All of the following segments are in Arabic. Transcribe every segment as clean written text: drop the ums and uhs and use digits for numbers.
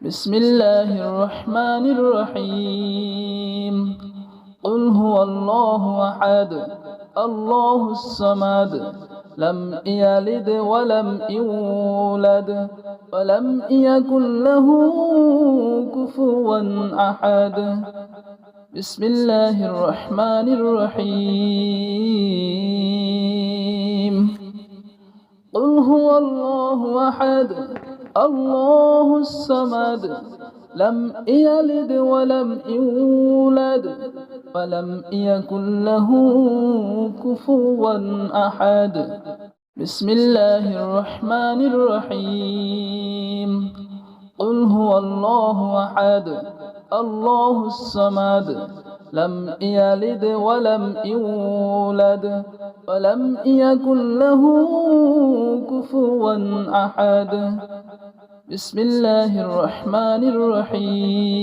بسم الله الرحمن الرحيم قل هو الله أحد الله الصمد لم يلد ولم يولد ولم يكن له كفوا أحد بسم الله الرحمن الرحيم قل هو الله أحد الله الصمد لم يلد ولم يولد ولم يكن له كفوا أحد بسم الله الرحمن الرحيم قل هو الله أحد الله الصمد لم يلد ولم يولد ولم يكن له كفوا أحد بسم الله الرحمن الرحيم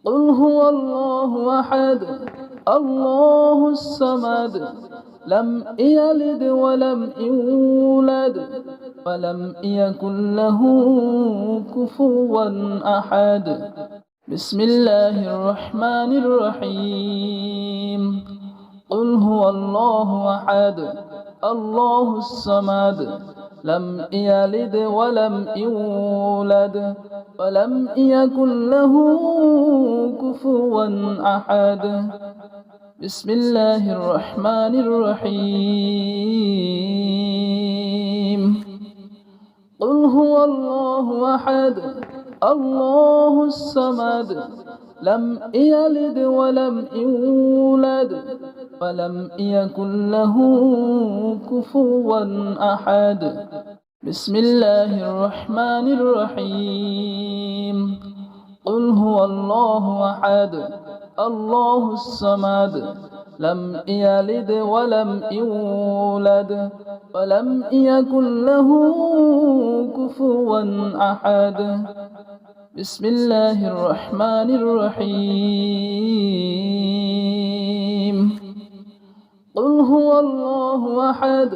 قل هو الله أحد الله الصمد لم يلد ولم يولد ولم يكن له كفوا أحد بسم الله الرحمن الرحيم قل هو الله أحد الله الصمد لم يلد ولم يولد ولم يكن له كفوا أحد بسم الله الرحمن الرحيم قل هو الله أحد الله الصمد لم يلد ولم يولد ولم يكن له كفوا أحد بسم الله الرحمن الرحيم قل هو الله أحد الله الصمد لم يلد ولم يولد ولم يكن له كفوا أحد بسم الله الرحمن الرحيم قل هو الله أحد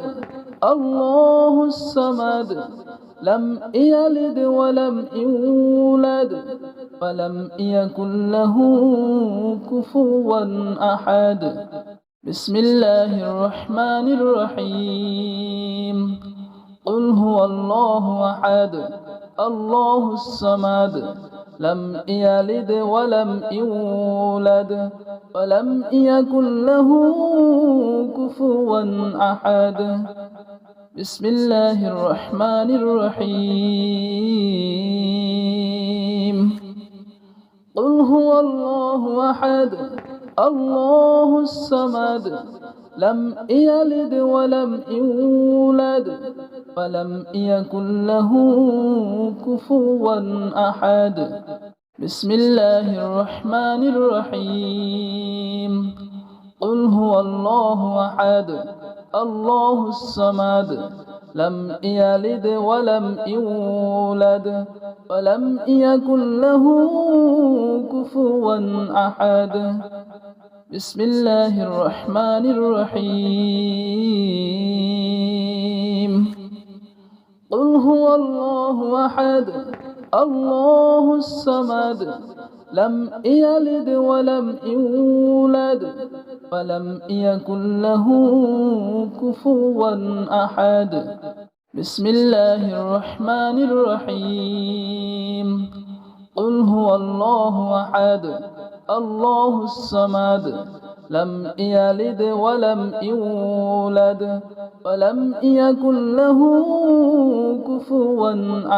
الله الصمد لم يلد ولم يولد ولم يكن له كفوا أحد بسم الله الرحمن الرحيم قل هو الله أحد الله الصمد لم يلد ولم يولد ولم يكن له كفوا أحد بسم الله الرحمن الرحيم قل هو الله أحد الله الصمد لم يلد ولم يولد ولم يكن له كفوا أحد بسم الله الرحمن الرحيم قل هو الله أحد الله الصمد لم يلد ولم يولد ولم يكن له كفوا أحد بسم الله الرحمن الرحيم قل هو الله أحد الله الصمد لم يلد ولم يولد ولم يكن له كفوا أحد بسم الله الرحمن الرحيم قل هو الله أحد الله الصمد لم يلد ولم يولد ولم يكن له كفوا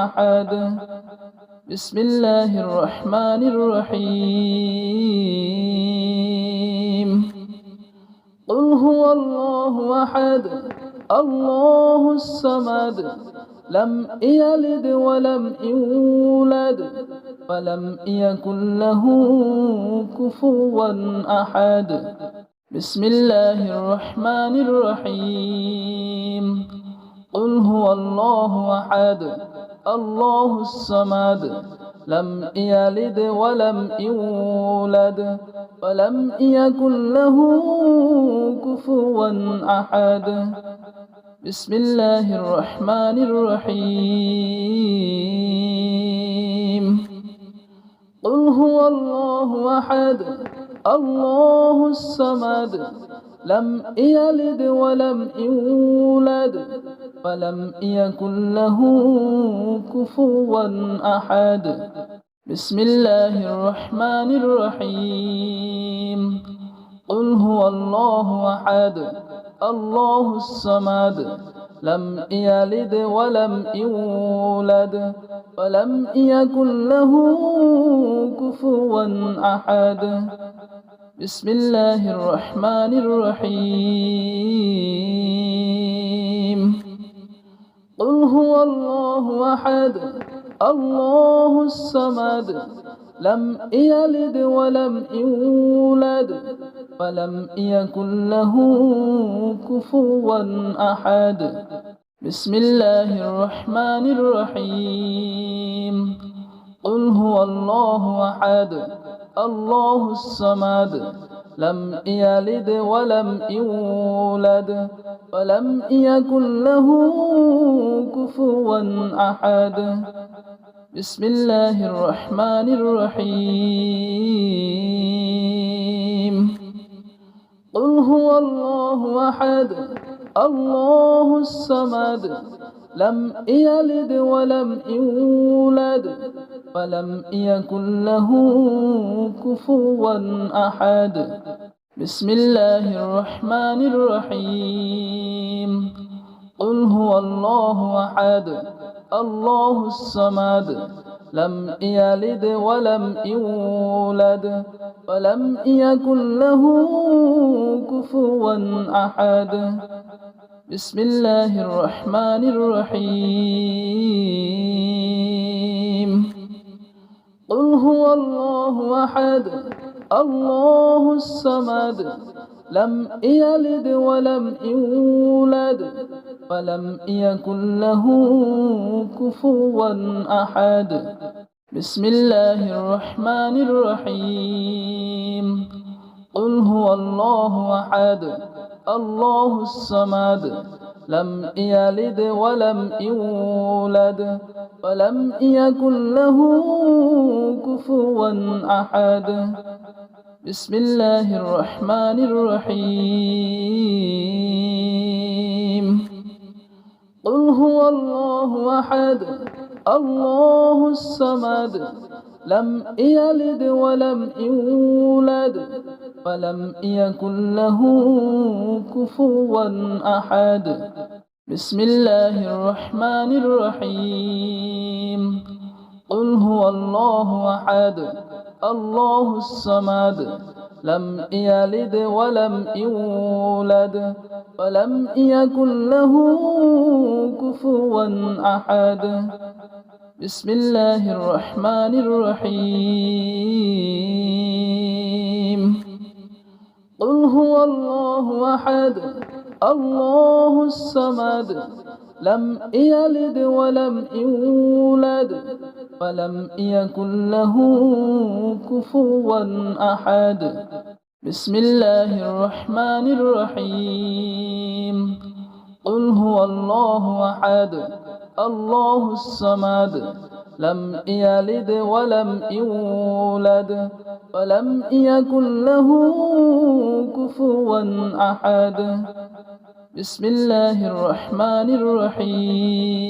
أحد بسم الله الرحمن الرحيم قل هو الله أحد الله الصمد لم يلد ولم يولد ولم يكن له كفوا أحد بسم الله الرحمن الرحيم قل هو الله أحد الله الصمد لم يلد ولم يولد ولم يكن له كفوا أحد بسم الله الرحمن الرحيم قل هو الله أحد الله الصمد لم يلد ولم يولد ولم يكن له كفوا أحد بسم الله الرحمن الرحيم قل هو الله أحد الله الصمد لم يلد ولم يولد ولم يكن له كفوا أحد بسم الله الرحمن الرحيم قل هو الله أحد الله الصمد لم يلد ولم يولد ولم يكن له كفوا أحد بسم الله الرحمن الرحيم قل هو الله أحد الله الصمد لم يلد ولم يولد ولم يكن له كفوا أحد بسم الله الرحمن الرحيم قل هو الله أحد الله الصمد لم يلد ولم يولد ولم يكن له كفوا أحد بسم الله الرحمن الرحيم قل هو الله أحد الله الصمد لم يلد ولم يولد ولم يكن له كفوا أحد بسم الله الرحمن الرحيم قل هو الله أحد الله الصمد لم يلد ولم يولد ولم يكن له كفوا أحد بسم الله الرحمن الرحيم قل هو الله أحد الله الصمد لم يلد ولم يولد ولم يكن له كفوا أحد بسم الله الرحمن الرحيم قل هو الله أحد الله الصمد لم يلد ولم يولد ولم يكن له كفوا أحد بسم الله الرحمن الرحيم قل هو الله أحد الله الصمد لم يلد ولم يولد ولم يكن له كفوا أحد بسم الله الرحمن الرحيم قل هو الله أحد الله الصمد لم يلد ولم يولد ولم يكن له كفوا أحد بسم الله الرحمن الرحيم قل هو الله أحد الله الصمد لم يلد ولم يولد ولم يكن له كفوا أحد بسم الله الرحمن الرحيم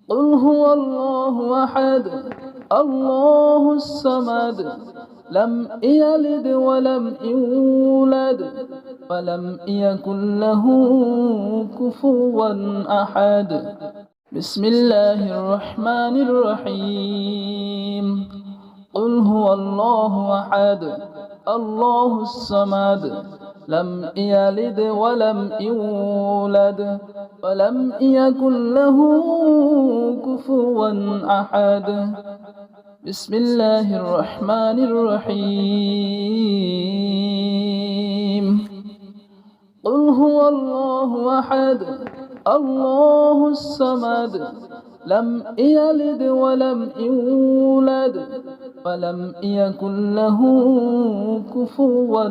قل هو الله أحد الله الصمد لم يلد ولم يولد ولم يكن له كفوا أحد بسم الله الرحمن الرحيم قل هو الله أحد الله الصمد لم يلد ولم يولد ولم يكن له كفوا أحد بسم الله الرحمن الرحيم قل هو الله أحد الله الصمد لم يلد ولم يولد ولم يكن له كفوا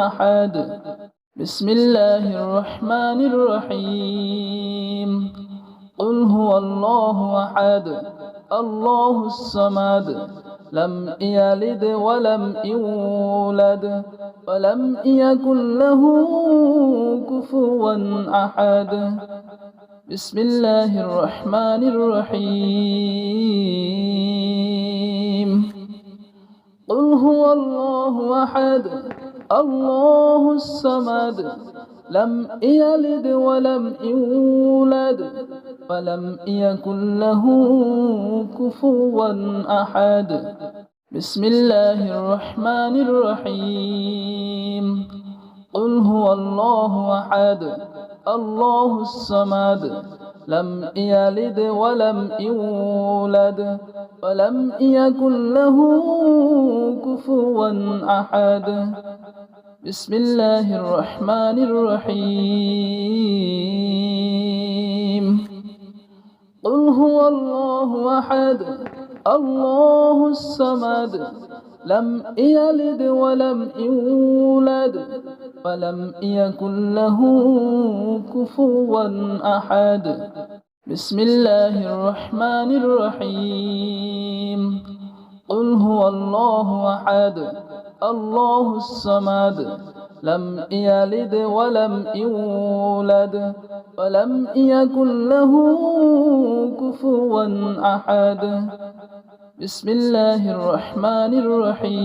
أحد بسم الله الرحمن الرحيم قل هو الله أحد الله الصمد لم يلد ولم يولد ولم يكن له كفوا أحد بسم الله الرحمن الرحيم قل هو الله أحد الله الصمد لم يلد ولم يولد ولم يكن له كفوا أحد بسم الله الرحمن الرحيم قل هو الله أحد الله الصمد لم يلد ولم يولد ولم يكن له كفوا أحد بسم الله الرحمن الرحيم قل هو الله أحد الله الصمد لم يلد ولم يولد ولم يكن له كفوا أحد بسم الله الرحمن الرحيم قل هو الله أحد الله الصمد لم يلد ولم يولد ولم يكن له كفوا أحد بسم الله الرحمن الرحيم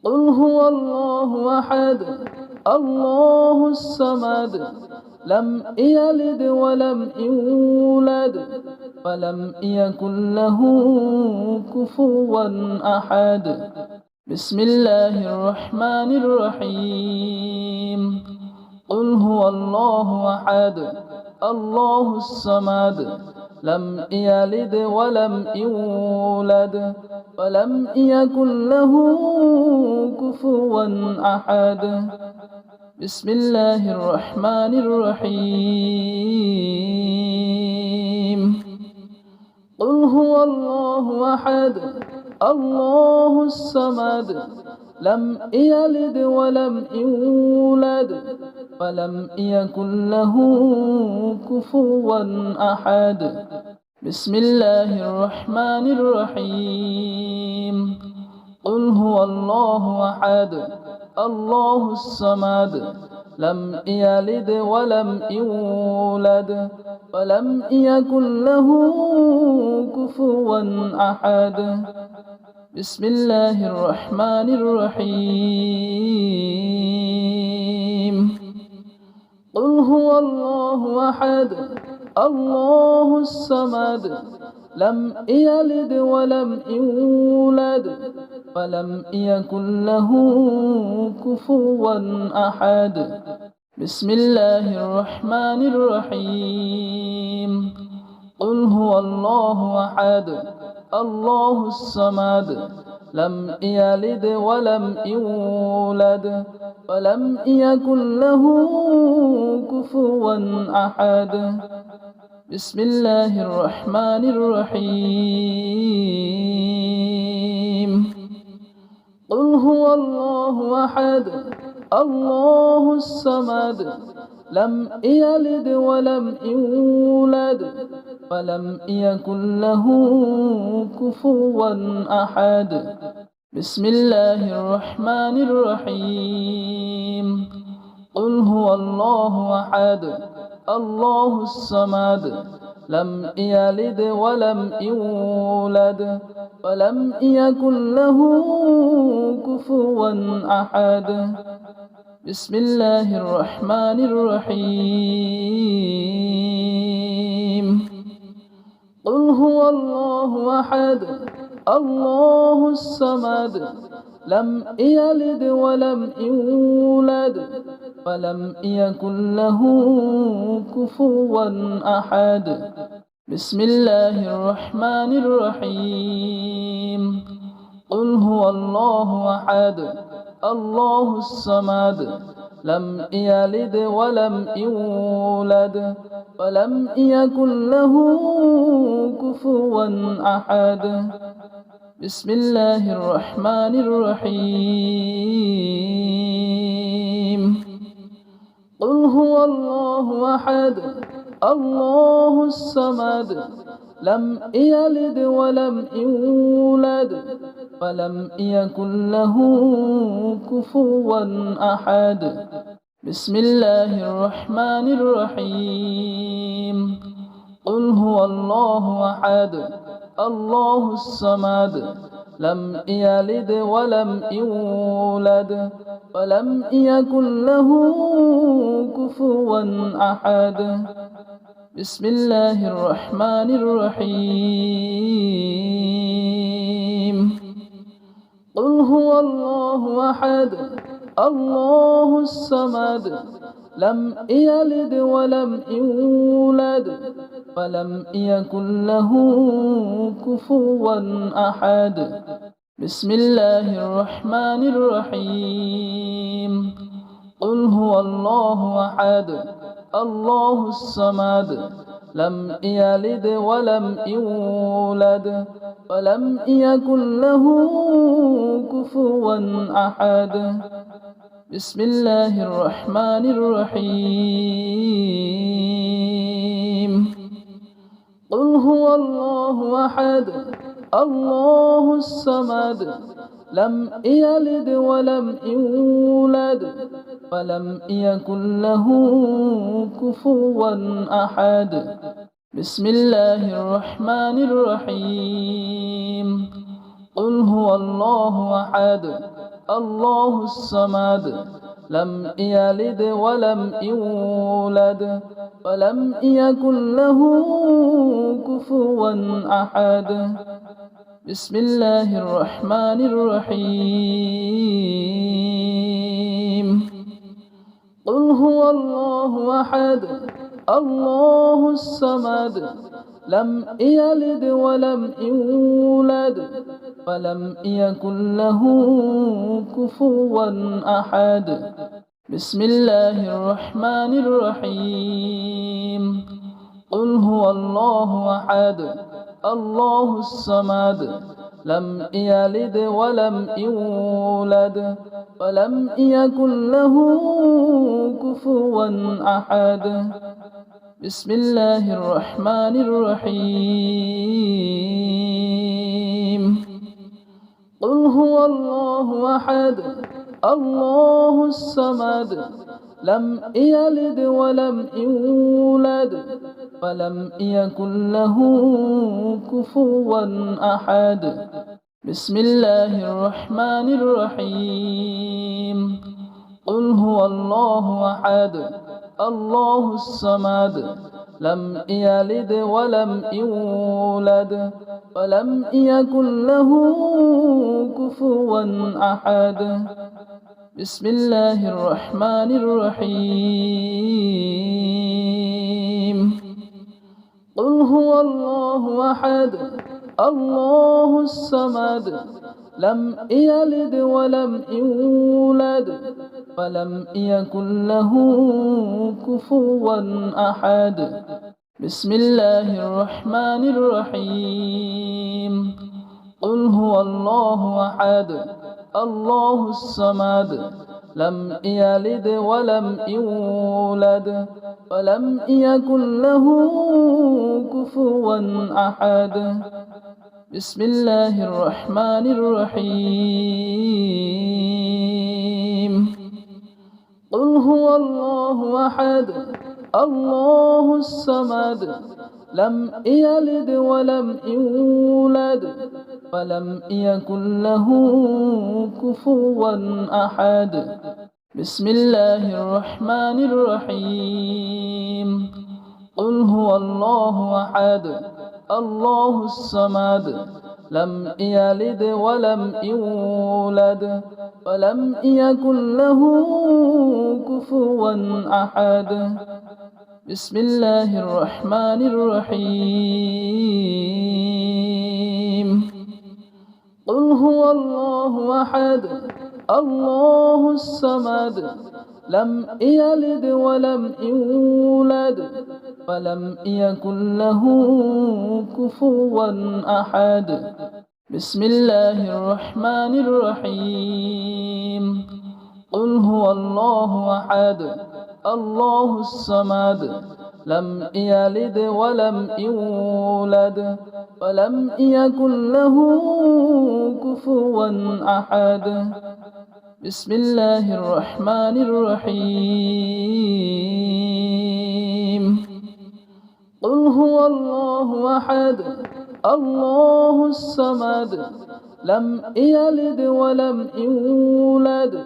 قل هو الله أحد الله الصمد لم يلد ولم يولد ولم يكن له كفوا أحد بسم الله الرحمن الرحيم قل هو الله أحد الله الصمد لم يلد ولم يولد ولم يكن له كفوا أحد بسم الله الرحمن الرحيم قل هو الله أحد الله الصمد لم يلد ولم يولد ولم يكن له كفوا أحد بسم الله الرحمن الرحيم قل هو الله أحد الله الصمد لم يلد ولم يولد ولم يكن له كفوا أحد بسم الله الرحمن الرحيم قل هو الله أحد الله الصمد لم يلد ولم يولد ولم يكن له كفوا أحد بسم الله الرحمن الرحيم قل هو الله أحد الله الصمد لم يلد ولم يولد ولم يكن له كفوا أحد بسم الله الرحمن الرحيم قل هو الله أحد الله الصمد لم يلد ولم يولد ولم يكن له كفوا أحد بسم الله الرحمن الرحيم قل هو الله أحد الله الصمد لم يلد ولم يولد ولم يكن له كفوا أحد بسم الله الرحمن الرحيم قل هو الله أحد الله الصمد لم يلد ولم يولد ولم يكن له كفوا أحد بسم الله الرحمن الرحيم قل هو الله أحد الله الصمد لم يلد ولم يولد ولم يكن له كفوا أحد بسم الله الرحمن الرحيم قل هو الله أحد الله الصمد لم يلد ولم يولد ولم يكن له كفوا أحد بسم الله الرحمن الرحيم قل هو الله أحد الله الصمد لم يلد ولم يولد ولم يكن له كفوا أحد بسم الله الرحمن الرحيم قل هو الله أحد الله الصمد لم يلد ولم يولد ولم يكن له كفوا أحد بسم الله الرحمن الرحيم قل هو الله أحد الله الصمد لم يلد ولم يولد ولم يكن له كفوا أحد بسم الله الرحمن الرحيم قل هو الله أحد الله الصمد لم يلد ولم يولد ولم يكن له كفوا أحد بسم الله الرحمن الرحيم قل هو الله أحد الله الصمد لم يلد ولم يولد ولم يكن له كفوا أحد بسم الله الرحمن الرحيم قل هو الله أحد الله الصمد لم يلد ولم يولد ولم يكن له كفوا أحد بسم الله الرحمن الرحيم قل هو الله أحد الله الصمد لم يلد ولم يولد ولم يكن له كفوا أحد بسم الله الرحمن الرحيم قل هو الله أحد الله الصمد لم يلد ولم يولد ولم يكن له كفوا أحد بسم الله الرحمن الرحيم قل هو الله أحد الله الصمد لم يلد ولم يولد ولم يكن له كفوا أحد بسم الله الرحمن الرحيم قل هو الله أحد الله الصمد لم يلد ولم يولد ولم يكن له كفوا أحد بسم الله الرحمن الرحيم قل هو الله أحد الله الصمد لم يلد ولم يولد ولم يكن له كفوا أحد بسم الله الرحمن الرحيم قل هو الله أحد الله الصمد لم يلد ولم يولد ولم يكن له كفوا أحد بسم الله الرحمن الرحيم قل هو الله أحد الله الصمد لم يلد ولم يولد ولم يكن له كفوا أحد بسم الله الرحمن الرحيم قل هو الله أحد الله الصمد لم يلد ولم يولد ولم يكن له كفوا أحد بسم الله الرحمن الرحيم قل هو الله أحد الله الصمد لم يلد ولم يولد ولم يكن له كفوا أحد بسم الله الرحمن الرحيم قل هو الله أحد الله الصمد لم يلد ولم يولد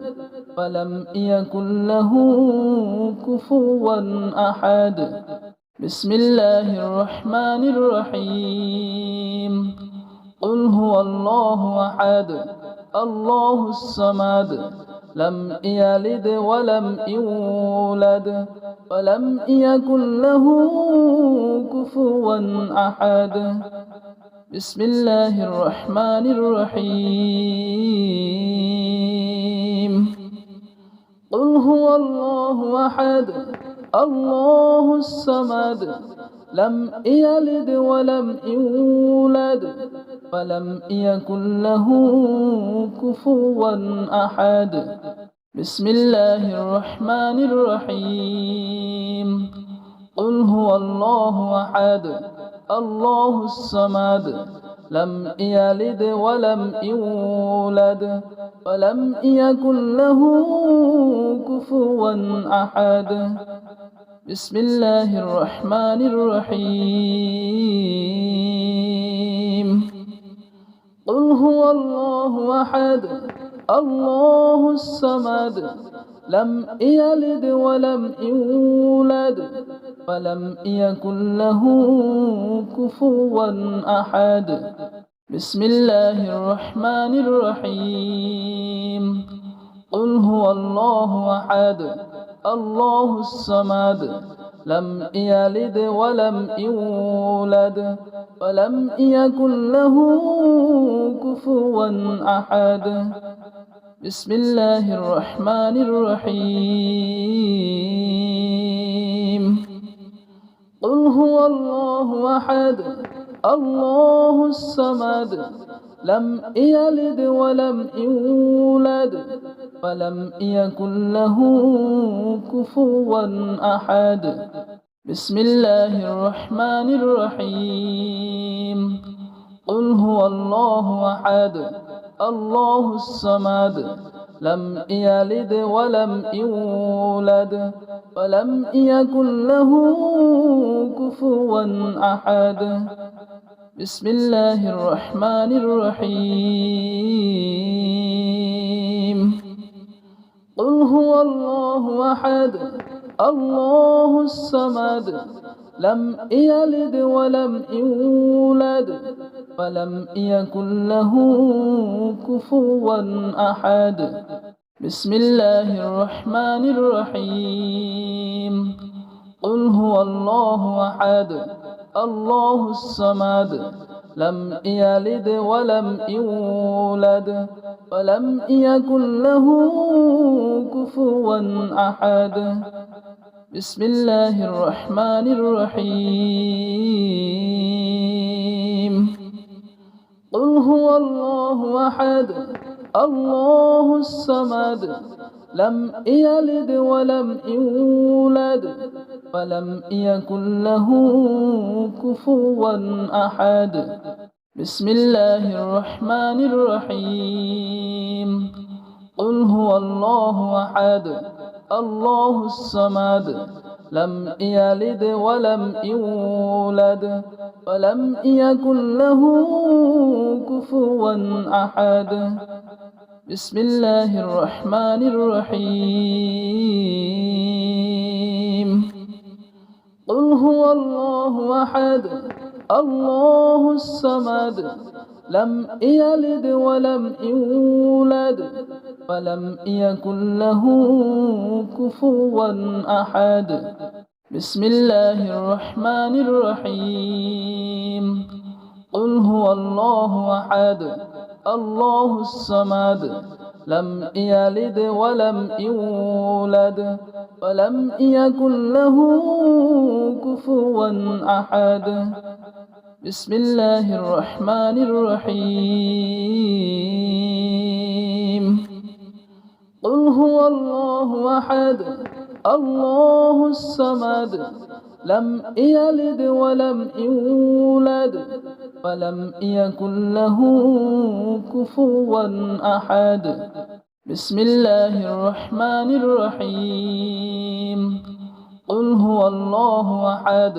ولم يكن له كفوا أحد بسم الله الرحمن الرحيم قل هو الله أحد الله الصمد لم يلد ولم يولد ولم يكن له كفوا أحد بسم الله الرحمن الرحيم قل هو الله أحد الله الصمد لم يلد ولم يولد ولم يكن له كفوا أحد بسم الله الرحمن الرحيم قل هو الله أحد الله الصمد لم يلد ولم يولد ولم يكن له كفوا أحد بسم الله الرحمن الرحيم قل هو الله أحد الله الصمد لم يلد ولم يولد ولم يكن له كفوا أحد بسم الله الرحمن الرحيم قل هو الله أحد الله الصمد لم يلد ولم يولد ولم يكن له كفوا أحد بسم الله الرحمن الرحيم قل هو الله أحد الله الصمد لم يلد ولم يولد ولم يكن له كفوا أحد بسم الله الرحمن الرحيم قل هو الله أحد الله الصمد لم يلد ولم يولد ولم يكن له كفوا أحد بسم الله الرحمن الرحيم قل هو الله أحد الله الصمد لم يلد ولم يولد ولم يكن له كفوا أحد بسم الله الرحمن الرحيم قل هو الله أحد الله الصمد لم يلد ولم يولد ولم يكن له كفوا أحد بسم الله الرحمن الرحيم قل هو الله أحد الله الصمد لم يلد ولم يولد ولم يكن له كفوا أحد بسم الله الرحمن الرحيم قل هو الله أحد الله الصمد لم يلد ولم يولد ولم يكن له كفوا أحد بسم الله الرحمن الرحيم قل هو الله أحد الله الصمد لم يلد ولم يولد ولم يكن له كفوا أحد بسم الله الرحمن الرحيم قل هو الله أحد الله الصمد لم يلد ولم يولد ولم يكن له كفوا أحد بسم الله الرحمن الرحيم قل هو الله أحد الله الصمد لم يلد ولم يولد ولم يكن له كفوا أحد بسم الله الرحمن الرحيم قل هو الله أحد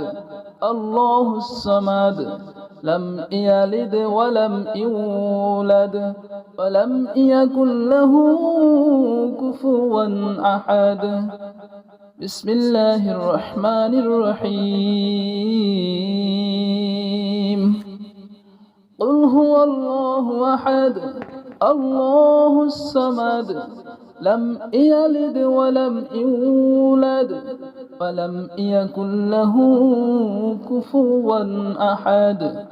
الله الصمد لم يلد ولم يولد ولم يكن له كفوا أحد بسم الله الرحمن الرحيم قل هو الله أحد الله الصمد لم يلد ولم يولد ولم يكن له كفوا أحد